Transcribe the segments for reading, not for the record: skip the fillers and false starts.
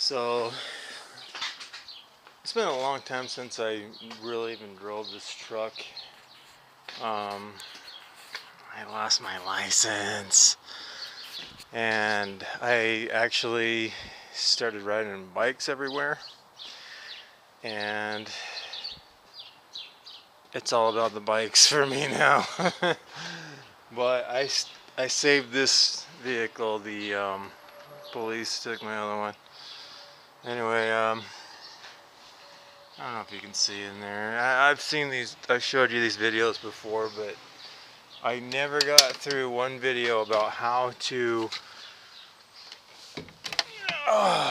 So it's been a long time since I really even drove this truck. I lost my license and I actually started riding bikes everywhere, and it's all about the bikes for me now. But I saved this vehicle. The police took my other one. Anyway, I don't know if you can see in there. I've seen these, I've showed you these videos before, but I never got through one video about how to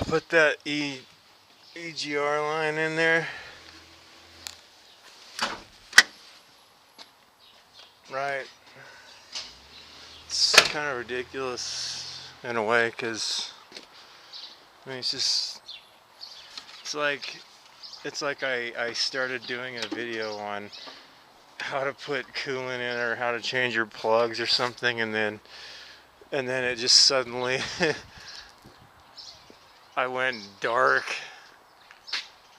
put that EGR line in there. Right. It's kind of ridiculous in a way, because I mean, it's like I started doing a video on how to put coolant in or how to change your plugs or something, and then it just suddenly I went dark.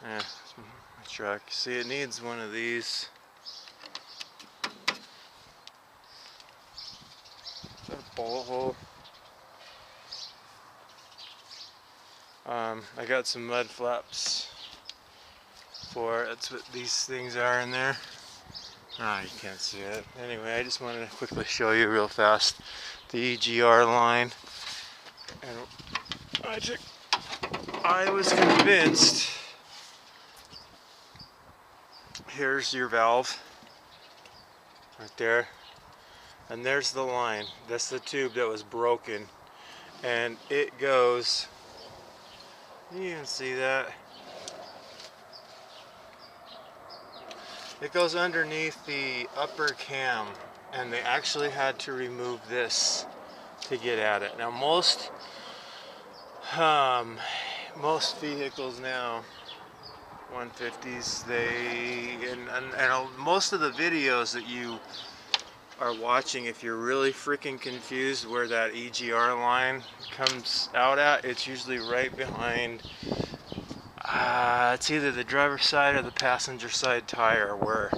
Yeah, it's my truck. See, it needs one of these. Is that a bullet hole? I got some mud flaps for it. That's what these things are in there. Ah, you can't see it. Anyway, I just wanted to quickly show you real fast the EGR line. And I was convinced. Here's your valve right there, and there's the line. That's the tube that was broken, and it goes, you can see that, it goes underneath the upper cam, and they actually had to remove this to get at it. Now most vehicles now, 150s, and most of the videos that you are watching, if you're really freaking confused where that EGR line comes out at, it's usually right behind, it's either the driver's side or the passenger side tire, where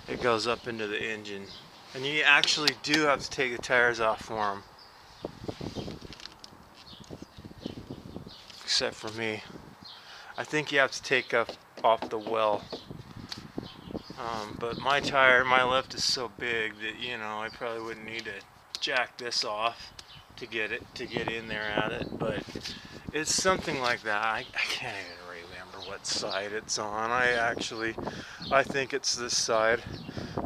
it goes up into the engine. And you actually do have to take the tires off for them. Except for me. I think you have to take off the well. But my left is so big that, you know, I probably wouldn't need to jack this off to get in there at it. But it's something like that. I can't even remember what side it's on. I think it's this side.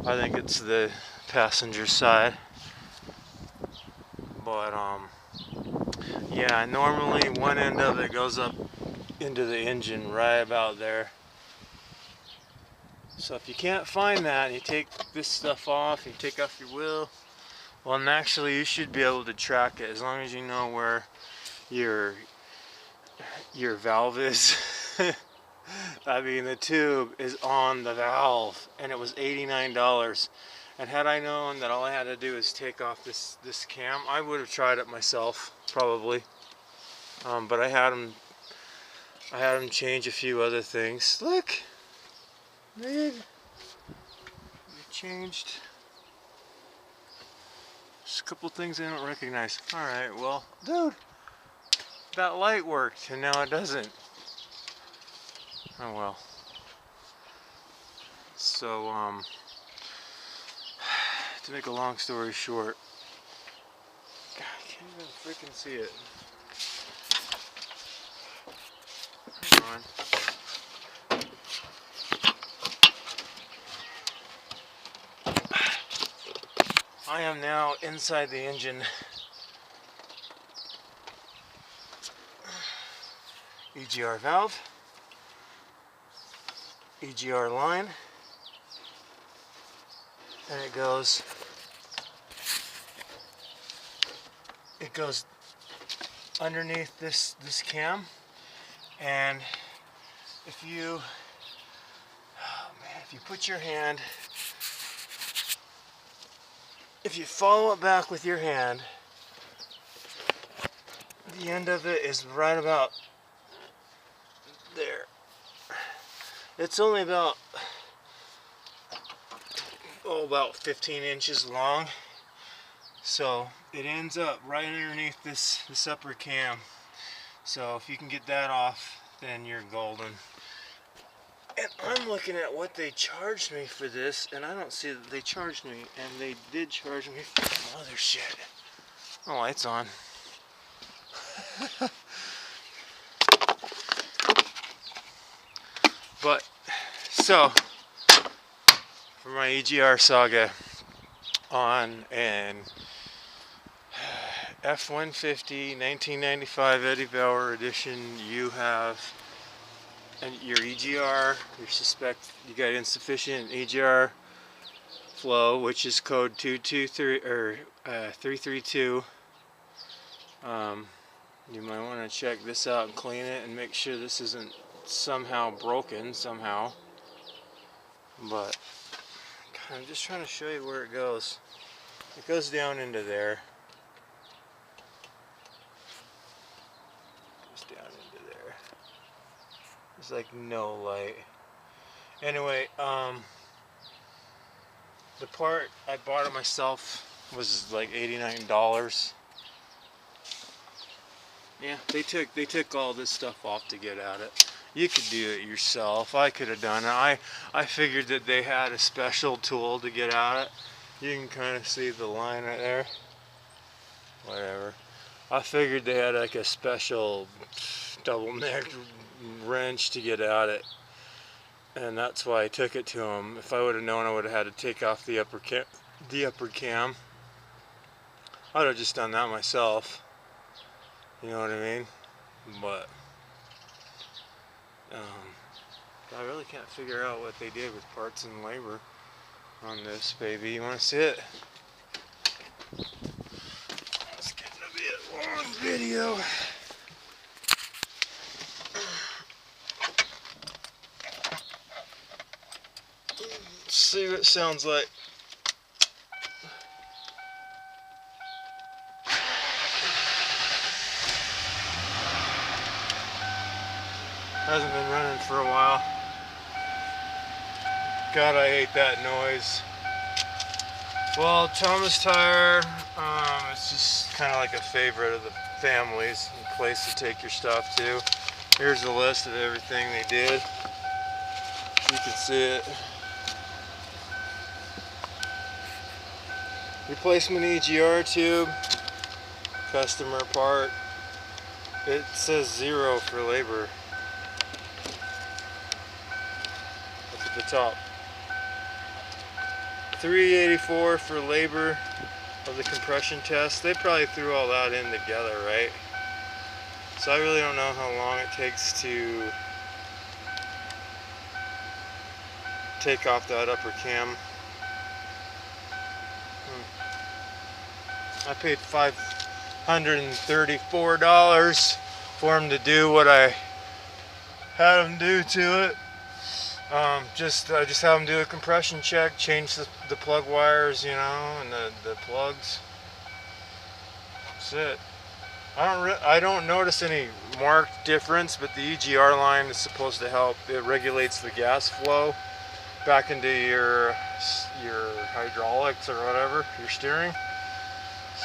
I think it's the passenger side. But yeah, normally one end of it goes up into the engine right about there. So if you can't find that, and you take this stuff off, you take off your wheel, well, and actually you should be able to track it as long as you know where your valve is. I mean, the tube is on the valve, and it was $89. And had I known that all I had to do is take off this cam, I would have tried it myself, probably. But I had them change a few other things. Look, dude, they changed just a couple things I don't recognize. All right, well, dude, that light worked, and now it doesn't. Oh well. So to make a long story short, God, I can't even freaking see it. Hang on. I am now inside the engine. EGR valve, EGR line, and it goes underneath this cam. And if you put your hand, if you follow it back with your hand, the end of it is right about there. It's only about about 15 inches long, so it ends up right underneath this upper cam. So if you can get that off, then you're golden. And I'm looking at what they charged me for this, and I don't see that they charged me, and they did charge me for some other shit. Oh, light's on. But, so, for my EGR saga on an F-150 1995 Eddie Bower edition, you have your EGR, you got insufficient EGR flow, which is code 223 or 332. You might want to check this out and clean it and make sure this isn't somehow broken somehow. But God, I'm just trying to show you where it goes. It goes down into there. Goes down into there. There's like no light. Anyway, the part I bought it myself was like $89. Yeah, they took all this stuff off to get at it. You could do it yourself. I could have done it. I figured that they had a special tool to get at it. You can kind of see the line right there. Whatever. I figured they had like a special double-necked wrench to get at it, and that's why I took it to them. If I would have known, I would have had to take off the upper cam. I would have just done that myself. You know what I mean? But I really can't figure out what they did with parts and labor on this baby. You want to see it? It's getting to be a long video. Let's see what it sounds like. Hasn't been running for a while. God, I hate that noise. Well, Thomas Tire, it's just kind of like a favorite of the families, a place to take your stuff to. Here's a list of everything they did. You can see it. Replacement EGR tube, customer part. It says 0 for labor. That's at the top. $384 for labor of the compression test. They probably threw all that in together, right? So I really don't know how long it takes to take off that upper cam. I paid $534 for him to do what I had him do to it. I just have him do a compression check, change the plug wires, you know, and the plugs. That's it. I don't notice any marked difference, but the EGR line is supposed to help. It regulates the gas flow back into your hydraulics or whatever, your steering.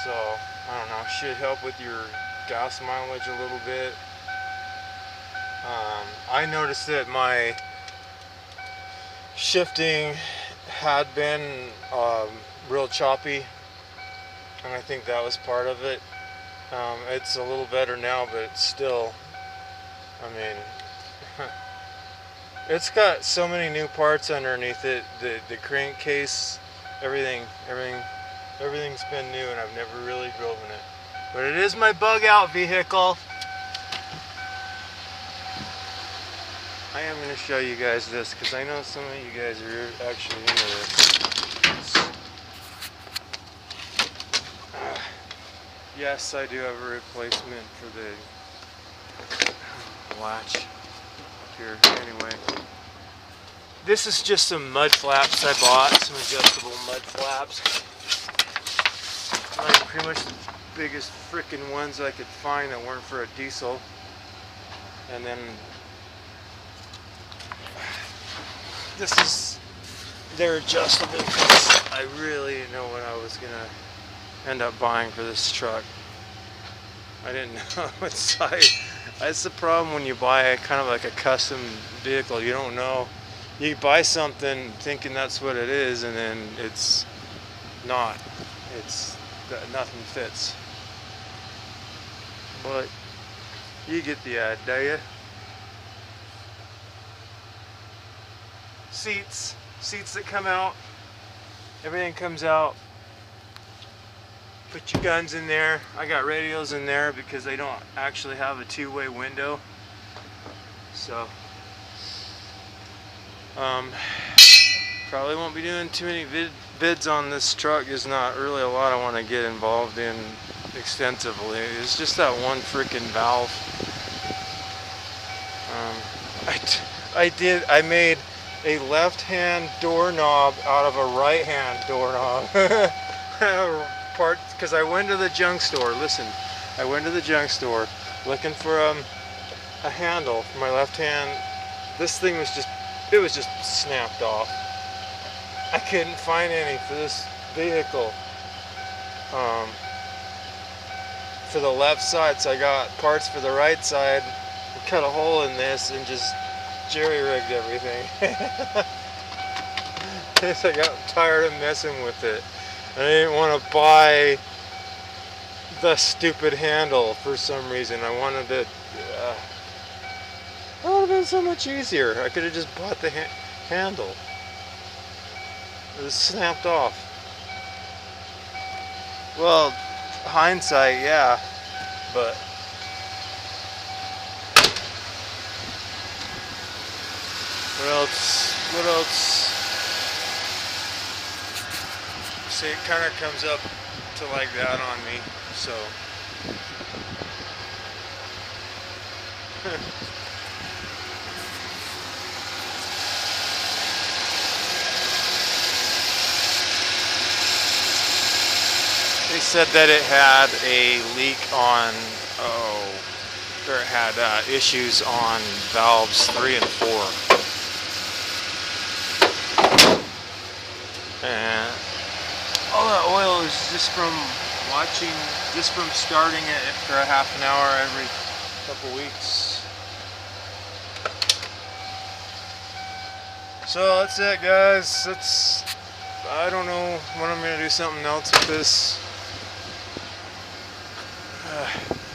So I don't know, should help with your gas mileage a little bit. I noticed that my shifting had been real choppy, and I think that was part of it. It's a little better now, but it's still, I mean, it's got so many new parts underneath it. The crankcase, everything's been new, and I've never really driven it. But it is my bug out vehicle. I am going to show you guys this because I know some of you guys are actually into this. Yes, I do have a replacement for the latch up here. Anyway, this is just some mud flaps I bought, some adjustable mud flaps. Like pretty much the biggest frickin' ones I could find that weren't for a diesel. And then this is, they're adjustable because I really didn't know what I was gonna end up buying for this truck. I didn't know what size. That's the problem when you buy a kind of like a custom vehicle. You don't know. You buy something thinking that's what it is, and then it's not. It's nothing fits. But you get the idea. Seats that come out. Everything comes out. Put your guns in there. I got radios in there because they don't actually have a two-way window. So, probably won't be doing too many vids on this truck. There's not really a lot I want to get involved in extensively. It's just that one freaking valve. I made a left-hand doorknob out of a right-hand doorknob. Because I went to the junk store. Listen, I went to the junk store looking for a handle for my left hand. This thing was just snapped off. I couldn't find any for this vehicle. For the left side, so I got parts for the right side. I cut a hole in this and just jerry-rigged everything. I got tired of messing with it. I didn't want to buy the stupid handle for some reason. I wanted it. That would have been so much easier. I could have just bought the handle. It was snapped off. Well, hindsight, yeah, but what else? What else? See, it kind of comes up to like that on me, so. They said that it had a leak on, or it had issues on valves 3 and 4. And all that oil is just from starting it for a half an hour every couple weeks. So that's it, guys. I don't know when I'm going to do something else with this.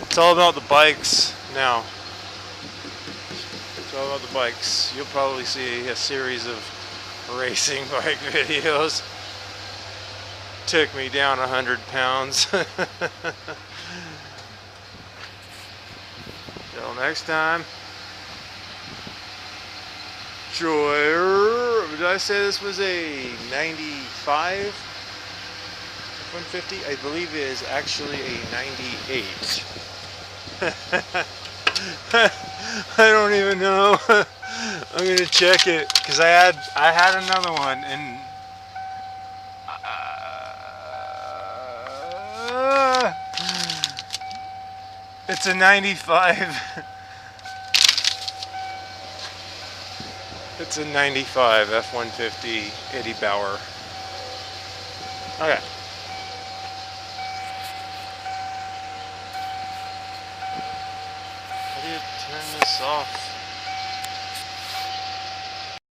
It's all about the bikes now. It's all about the bikes. You'll probably see a series of racing bike videos. Took me down 100 pounds. Till next time. Did I say this was a 95 F-150? I believe it is actually a 98. I don't even know. I'm gonna check it because I had another one and it's a 95. It's a 95 F-150 Eddie Bower. Okay. How do you turn this off?